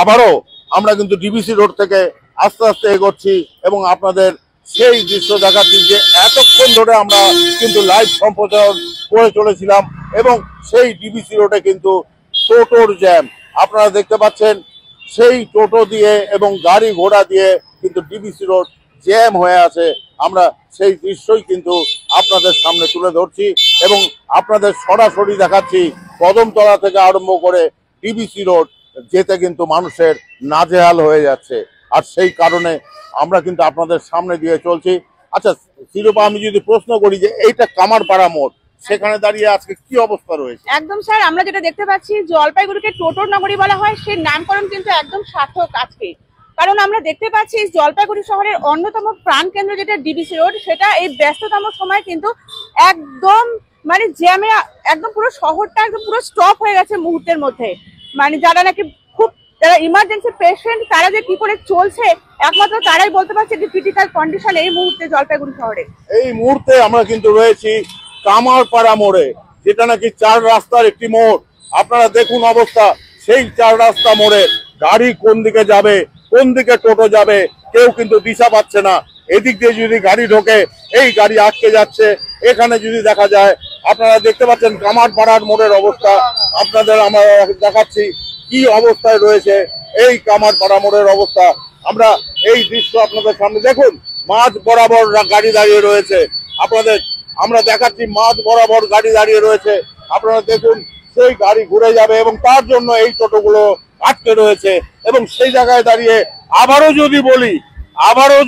আবারও আমরা কিন্তু ডিবিসি রোড থেকে আস্তে আস্তে এগোচ্ছি এবং আপনাদের সেই দৃশ্য দেখাচ্ছি যে এতক্ষণ ধরে আমরা কিন্তু লাইভ সম্প্রচার করে চলেছিলাম এবং সেই ডিবিসি রোডে কিন্তু টোটোর জ্যাম আপনারা দেখতে পাচ্ছেন। সেই টোটো দিয়ে এবং গাড়ি ঘোড়া দিয়ে কিন্তু ডিবিসি রোড জ্যাম হয়ে আছে। আমরা সেই দৃশ্যই কিন্তু আপনাদের সামনে তুলে ধরছি এবং আপনাদের সরাসরি দেখাচ্ছি কদমতলা থেকে আরম্ভ করে ডিবিসি রোড যেতে কিন্তু মানুষের নাজেহাল হয়ে যাচ্ছে। আর সেই কারণে আমরা কিন্তু আপনাদের সামনে দিয়ে চলছি। আচ্ছা শিরোপা, আমি যদি প্রশ্ন করি যে এইটা কামারপাড়া মোড়, সেখানে দাঁড়িয়ে আজকে কি অবস্থা রয়েছে? একদম স্যার, আমরা যেটা দেখতে পাচ্ছি জলপাইগুড়িকে টোটোর নগরী বলা হয়, সেই নামকরণ কিন্তু একদম সার্থক আজকে। কারণ আমরা দেখতে পাচ্ছি জলপাইগুড়ি শহরের অন্যতম প্রাণকেন্দ্র যেটা ডিবিসি রোড, সেটা এই ব্যস্ততম সময় কিন্তু একদম মানে জ্যামে একদম পুরো শহরটা একদম পুরো স্টপ হয়ে গেছে মুহূর্তের মধ্যে। মানে যারা নাকি খুব যারা ইমার্জেন্সি পেশেন্ট তারা যে কি করে চলছে একমাত্র তারাই বলতে পারছে যে ক্রিটিক্যাল কন্ডিশন এই মুহূর্তে জলপাইগুড়ি শহরে। এই মুহূর্তে আমরা কিন্তু রয়েছি কামারপাড়া মোড়ে, যেটা নাকি 4 রাস্তার একটি মোড়। আপনারা দেখুন অবস্থা, সেই 4 রাস্তা মোড়ে গাড়ি কোন দিকে যাবে, কোন দিকে টোটো যাবে, কেউ কিন্তু দিশা পাচ্ছে না। এদিক দিয়ে যদি গাড়ি ঢোকে এই গাড়ি আটকে যাচ্ছে। এখানে যদি দেখা যায়, আপনারা দেখতে পাচ্ছেন কামারপাড়ার মোড়ের অবস্থা, আপনাদের আমরা দেখাচ্ছি কি অবস্থায় রয়েছে এই কামারপাড়া মোড়ের অবস্থা। আমরা এই দৃশ্য আপনাদের সামনে দেখুন, মাঝ বরাবর গাড়ি দাঁড়িয়ে রয়েছে। আপনাদের আমরা দেখাচ্ছি মাঝ বরাবর গাড়ি দাঁড়িয়ে রয়েছে। আপনারা দেখুন সেই গাড়ি ঘুরে যাবে এবং তার জন্য এই টোটোগুলো আটকে রয়েছে। এবং সেই জায়গায় দাঁড়িয়ে আবারও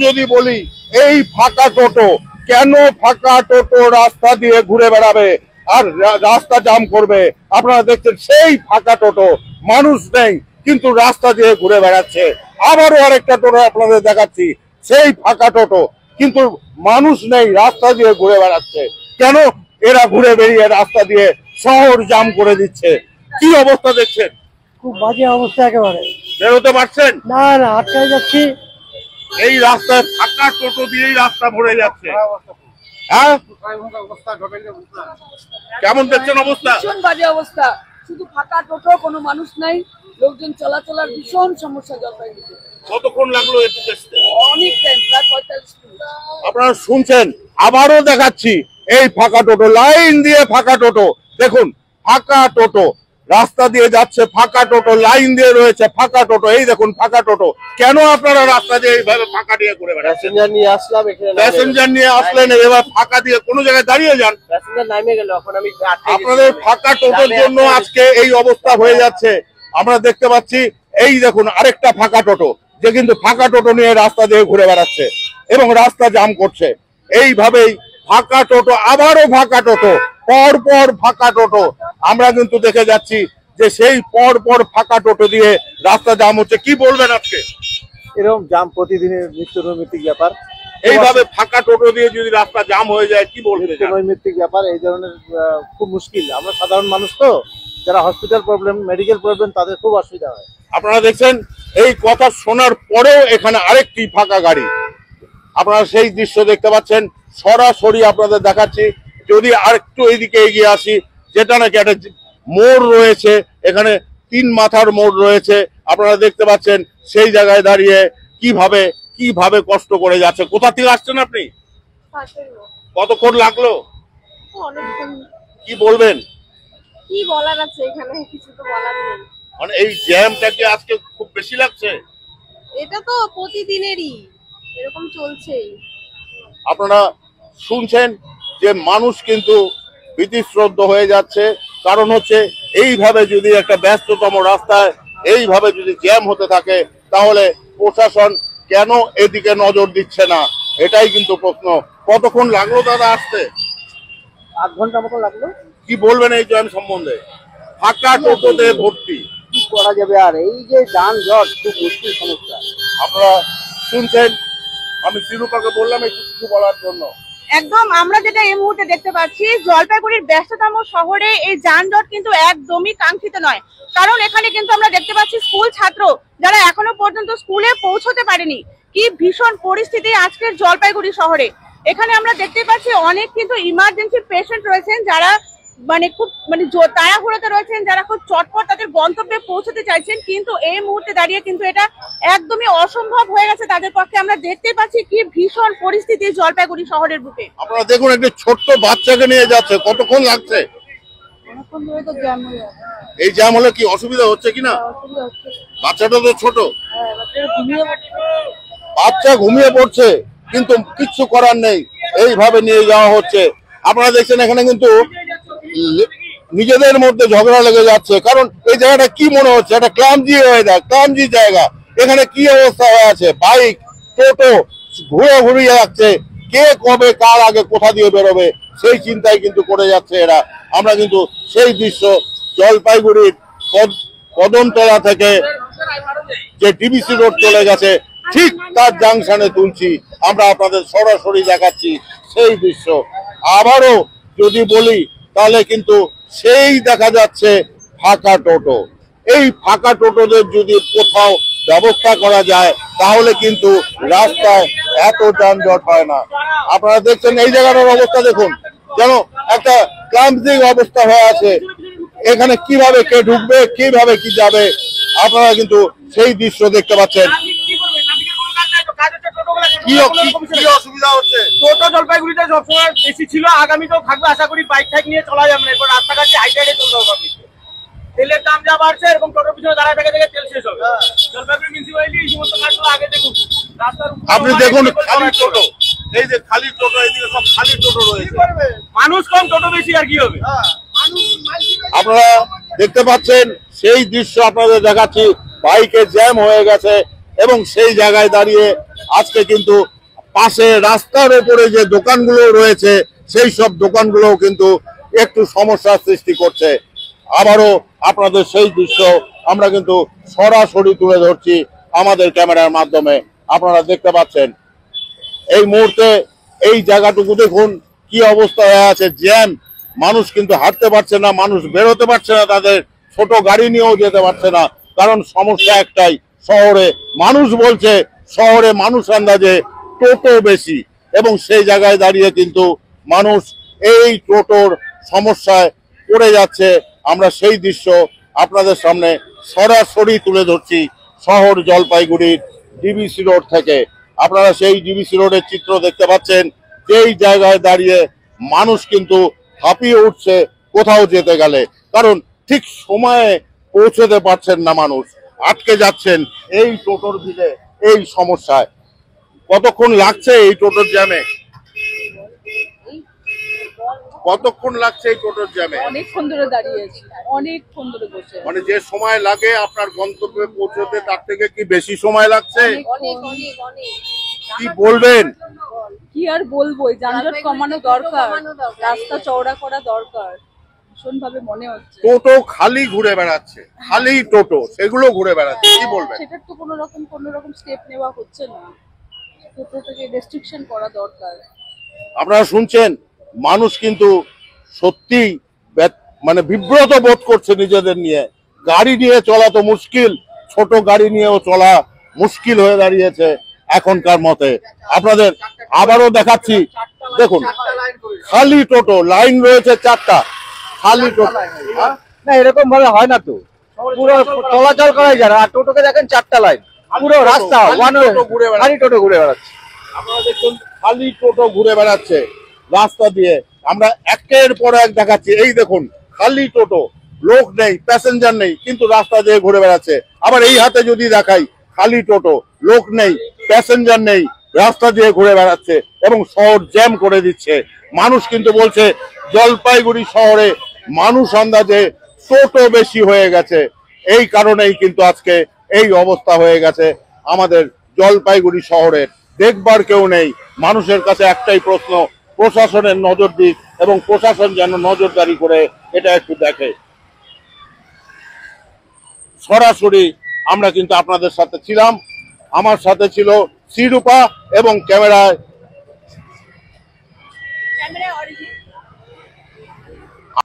যদি বলি এই ফাঁকা টোটো, কেন ফাঁকা টোটো রাস্তা দিয়ে ঘুরে বেড়াবে আর রাস্তা জাম করবে? আপনারা দেখছেন সেই ফাঁকা টোটো, মানুষ নেই কিন্তু রাস্তা দিয়ে ঘুরে বেড়াচ্ছে। আবারও আরেকটা টোটো আপনাদের দেখাচ্ছি, সেই ফাঁকা টোটো কিন্তু মানুষ নেই, রাস্তা দিয়ে ঘুরে বেড়াচ্ছে। কেন এরা ঘুরে বেরিয়ে রাস্তা দিয়ে শহর জাম করে দিচ্ছে? কি অবস্থা দেখছেন? খুব বাজে অবস্থা, একেবারে বেরোতে পারছেন না, আটকায় যাচ্ছি। এই রাস্তায় ফাঁকা টোটো দিয়েই রাস্তা ভরে যাচ্ছে। হ্যাঁ, কেমন দেখছেন অবস্থা? ভীষণ বাজে অবস্থা, শুধু ফাঁকা টোটো, কোনো মানুষ নাই, লোকজন চলাচলের ভীষণ সমস্যা জলপাইগুড়িতে। কতক্ষণ লাগলো এটু আসতে? অনেক টাইম, প্রায় 45 মিনিট। আপনারা শুনছেন, আবারও দেখাচ্ছি এই ফাঁকা টোটো, লাইন দিয়ে ফাঁকা টোটো। দেখুন ফাঁকা টোটো রাস্তা দিয়ে যাচ্ছে, ফাঁকা টোটো লাইন দিয়ে রয়েছে, ফাঁকা টোটো। এই দেখুন ফাঁকা টোটো। কেন আপনারা রাস্তা দিয়ে এইভাবে ফাঁকা দিয়ে ঘুরে বেড়াচ্ছেন? প্যাসেঞ্জার নিয়ে আসলাম, এখানে প্যাসেঞ্জার নিয়ে আসলেন, এবার ফাঁকা দিয়ে কোনো জায়গায় দাঁড়িয়ে যান। প্যাসেঞ্জার নামে গেল, এখন আমি আপনাদের ফাঁকা টোটোর জন্য আজকে এই অবস্থা হয়ে যাচ্ছে। আমরা দেখতে পাচ্ছি এই দেখুন আরেকটা ফাঁকা টোটো, যে কিন্তু ফাঁকা টোটো নিয়ে রাস্তা দিয়ে ঘুরে বেড়াচ্ছে এবং রাস্তা জাম করছে। এইভাবেই ফাঁকা টোটো, আবারও ফাঁকা টোটো, পর পর ফাঁকা টোটো। আমরা কিন্তু দেখে যাচ্ছি যে সেই পর পর ফাঁকা টোটো দিয়ে রাস্তা জাম হচ্ছে। কি বলবেন আজকে? এরকম জাম প্রতিদিনের নিত্য নৈমিত্তিক ব্যাপার। এইভাবে ফাঁকা টোটো দিয়ে যদি রাস্তা জাম হয়ে যায় কি বলবেন? নিত্য নৈমিত্তিক ব্যাপার, এই ধরনের খুব মুশকিল। আমরা সাধারণ মানুষ তো, যারা হসপিটাল প্রবলেম, মেডিকেল প্রবলেম, তাদের খুব অসুবিধা হয়। আপনারা দেখছেন এই কথা শোনার পরেও এখানে আরেকটি ফাঁকা গাড়ি। আপনারা সেই দৃশ্য দেখতে পাচ্ছেন, সরাসরি আপনাদের দেখাচ্ছি। যদি আরেকটু এইদিকে এগিয়ে আসি, যেটা নাকি একটা মোড় রয়েছে, এখানে 3 মাথার মোড় রয়েছে। আপনারা দেখতে পাচ্ছেন সেই জায়গায় দাঁড়িয়ে কিভাবে কষ্ট করে যাচ্ছে। কোথা থেকে আসছেন আপনি? কতক্ষণ লাগলো? কি বলবেন? কি বলার আছে, এখানে কিছু তো বলার নেই। মানে এই জ্যামটা কি আজকে খুব বেশি লাগছে? এটা তো প্রতিদিনেরই এরকম চলছেই। আপনারা শুনছেন যে মানুষ কিন্তু ভীতিশ্রদ্ধ হয়ে যাচ্ছে। কারণ হচ্ছে এইভাবে যদি একটা ব্যস্ততম রাস্তায় এইভাবে যদি জ্যাম হতে থাকে, তাহলে প্রশাসন কেন এদিকে নজর দিচ্ছে না? এটাই কিন্তু প্রশ্ন। কতক্ষণ লাগলো দাদা আসতে? 8 ঘন্টা মতো লাগলো। কি বলবেন এই জ্যাম সম্বন্ধে? ফাঁকা টোটোতে ভর্তি, কি করা যাবে? আর এই যে যানজট, খুব মুশকিল সমস্যা। আপনারা শুনছেন, আমি শিরোপাকে বললাম একটু কিছু বলার জন্য। একদম আমরা যেটা এই মুহূর্তে দেখতে পাচ্ছি, জলপাইগুড়ির ব্যস্ততম শহরে এই যানজট কিন্তু একদমই কাঙ্ক্ষিত নয়। কারণ এখানে কিন্তু আমরা দেখতে পাচ্ছি স্কুল ছাত্র যারা এখনো পর্যন্ত স্কুলে পৌঁছতে পারেনি। কি ভীষণ পরিস্থিতি আজকের জলপাইগুড়ি শহরে। এখানে আমরা দেখতে পাচ্ছি অনেক কিন্তু ইমার্জেন্সি পেশেন্ট রয়েছেন, যারা খুব তাড়াহুড়োতে রয়েছেন, যারা খুব চটপট তাদের গন্তব্যে পৌঁছতে চাইছেন, কিন্তু এই মুহূর্তে দাঁড়িয়ে কিন্তু এটা একদমই অসম্ভব হয়ে গেছে তাদের পক্ষে। আমরা দেখতে পাচ্ছি কি ভীষণ পরিস্থিতি জলপাইগুড়ি শহরের বুকে। আপনারা দেখুন, একটি ছোট্ট বাচ্চাকে নিয়ে যাচ্ছে, কতক্ষণ লাগছে? এই জ্যাম হলে কি অসুবিধা হচ্ছে কিনা? বাচ্চাটা তো ছোট, বাচ্চা ঘুমিয়ে পড়ছে, কিন্তু কিচ্ছু করার নেই, এইভাবে নিয়ে যাওয়া হচ্ছে। আপনারা দেখছেন এখানে কিন্তু নিজেদের মধ্যে ঝগড়া লেগে যাচ্ছে, কারণ এই জায়গাটা কি মনে হচ্ছে একটা ক্লামজি হয়ে যায়, ক্লামজি জায়গা। এখানে কি অবস্থা হয়ে আছে, বাইক টোটো ঘুরে ঘুরে যাচ্ছে, কে কবে কার আগে কোথা দিয়ে বেরোবে সেই চিন্তায় কিন্তু করে যাচ্ছে এরা। আমরা কিন্তু সেই দৃশ্য জলপাইগুড়ির কদমতলা থেকে যে ডিবিসি রোড চলে গেছে ঠিক তার জাংশনে তুলছি, আমরা আপনাদের সরাসরি দেখাচ্ছি সেই দৃশ্য। আবারও যদি বলি তাহলে কিন্তু সেই দেখা যাচ্ছে ফাঁকা টোটো। এই ফাঁকা টোটোদের যদি কোথাও ব্যবস্থা করা যায় তাহলে কিন্তু রাস্তায় এত যানজট হয় না। আপনারা দেখছেন এই জায়গাটার অবস্থা দেখুন, যেন একটা ক্লান্তিক অবস্থা হয়ে আছে। এখানে কিভাবে কে ঢুকবে, কিভাবে কি যাবে, আপনারা কিন্তু সেই দৃশ্য দেখতে পাচ্ছেন। কি অসুবিধা হচ্ছে? টোটো জলপাইগুড়িতে সবসময় বেশি ছিল, আগামীতেও থাকবে আশা করি। বাইক টাইক নিয়ে চলা যাবে না, এরপর রাস্তাঘাটে হাইটে চলতে হবে। তেলের দাম যা বাড়ছে, এরকম টোটোর পিছনে দাঁড়ায় থেকে তেল শেষ হবে। জলপাইগুড়ি মিউনিসিপ্যালিটি এই সমস্ত কাজগুলো আগে দেখুন। রাস্তার আপনি দেখুন খালি টোটো, এই যে খালি টোটো, এইদিকে সব খালি টোটো রয়েছে। মানুষ কম, টোটো বেশি, আর কি হবে? আপনারা দেখতে পাচ্ছেন সেই দৃশ্য আপনাদের দেখাচ্ছি, বাইকে জ্যাম হয়ে গেছে এবং সেই জায়গায় দাঁড়িয়ে আজকে কিন্তু পাশে রাস্তার উপরে যে দোকানগুলো রয়েছে সেই সব দোকানগুলোও কিন্তু একটু সমস্যার সৃষ্টি করছে। আবারও আপনাদের সেই দৃশ্য আমরা কিন্তু সরাসরি তুলে ধরছি আমাদের ক্যামেরার মাধ্যমে। আপনারা দেখতে পাচ্ছেন এই মুহূর্তে এই জায়গাটুকু দেখুন কি অবস্থা হয়ে আছে, জ্যাম। মানুষ কিন্তু হাঁটতে পারছে না, মানুষ বেরোতে পারছে না, তাদের ছোট গাড়ি নিয়েও যেতে পারছে না, কারণ সমস্যা একটাই, শহরে মানুষ বলছে, শহরে মানুষ আন্দাজে টোটো বেশি, এবং সেই জায়গায় দাঁড়িয়ে কিন্তু মানুষ এই টোটোর সমস্যায় পড়ে যাচ্ছে। আমরা সেই দৃশ্য আপনাদের সামনে সরাসরি তুলে ধরছি শহর জলপাইগুড়ির ডিবিসি রোড থেকে। আপনারা সেই ডিবিসি রোডের চিত্র দেখতে পাচ্ছেন, যেই জায়গায় দাঁড়িয়ে মানুষ কিন্তু হাঁপিয়ে উঠছে কোথাও যেতে গেলে, কারণ ঠিক সময়ে পৌঁছতে পারছেন না, মানুষ আটকে যাচ্ছেন এই টোটোর ভিড়ে, এই সমস্যায়। কতক্ষণ লাগছে এই টোটোর জ্যামে? কতক্ষণ লাগছে এই টোটোর জ্যামে? অনেকক্ষণ ধরে দাঁড়িয়ে আছি, অনেকক্ষণ ধরে বসে। মানে যে সময় লাগে আপনার গন্তব্যে পৌঁছতে তার থেকে কি বেশি সময় লাগছে? অনেক অনেক অনেক। কি বলবেন? কি আর বলবো, যানজট কমানো দরকার, রাস্তা চওড়া করা দরকার, ভীষণ ভাবে মনে হচ্ছে। টোটো খালি ঘুরে বেড়াচ্ছে, খালি টোটো সেগুলো ঘুরে বেড়াচ্ছে, কি বলবেন? সেটার তো কোনো রকম স্টেপ নেওয়া হচ্ছে না, টোটো থেকে রেস্ট্রিকশন করা দরকার। আপনারা শুনছেন, মানুষ কিন্তু সত্যি মানে বিব্রত বোধ করছে নিজেদের নিয়ে। গাড়ি নিয়ে চলা তো মুশকিল, ছোট গাড়ি নিয়েও চলা মুশকিল হয়ে দাঁড়িয়েছে এখনকার মতে। আপনাদের আবারও দেখাচ্ছি, দেখুন খালি টোটো, লাইন রয়েছে 4টা, খালি টোটো। না, এরকম ভাবে হয় না তো, পুরো চলাচল করাই যায় না। আর টোটোকে দেখেন 4টা লাইন, পুরো রাস্তা ওয়ান ওয়ে, খালি টোটো ঘুরে বেড়াচ্ছে। আপনারা দেখুন খালি টোটো ঘুরে বেড়াচ্ছে রাস্তা দিয়ে। আমরা একের পর এক দেখাচ্ছি, এই দেখুন খালি টোটো, লোক নেই, প্যাসেঞ্জার নেই, কিন্তু রাস্তা দিয়ে ঘুরে বেড়াচ্ছে। আবার এই হাতে যদি দেখাই, খালি টোটো, লোক নেই, প্যাসেঞ্জার নেই, রাস্তা দিয়ে ঘুরে বেড়াচ্ছে এবং শহর জ্যাম করে দিচ্ছে। মানুষ কিন্তু বলছে জলপাইগুড়ি শহরে মানুষ আন্দাজে টোটো বেশি হয়ে গেছে, এই কারণেই কিন্তু আজকে এই অবস্থা হয়ে গেছে আমাদের জলপাইগুড়ি শহরের। দেখবার কেউ নেই, মানুষের কাছে একটাই প্রশ্ন, প্রশাসনের নজর দিক এবং প্রশাসন যেন নজরদারি করে এটা একটু দেখে। সরাসরি আমরা কিন্তু আপনাদের সাথে ছিলাম, আমার সাথে ছিল শ্রীরূপা এবং ক্যামেরায়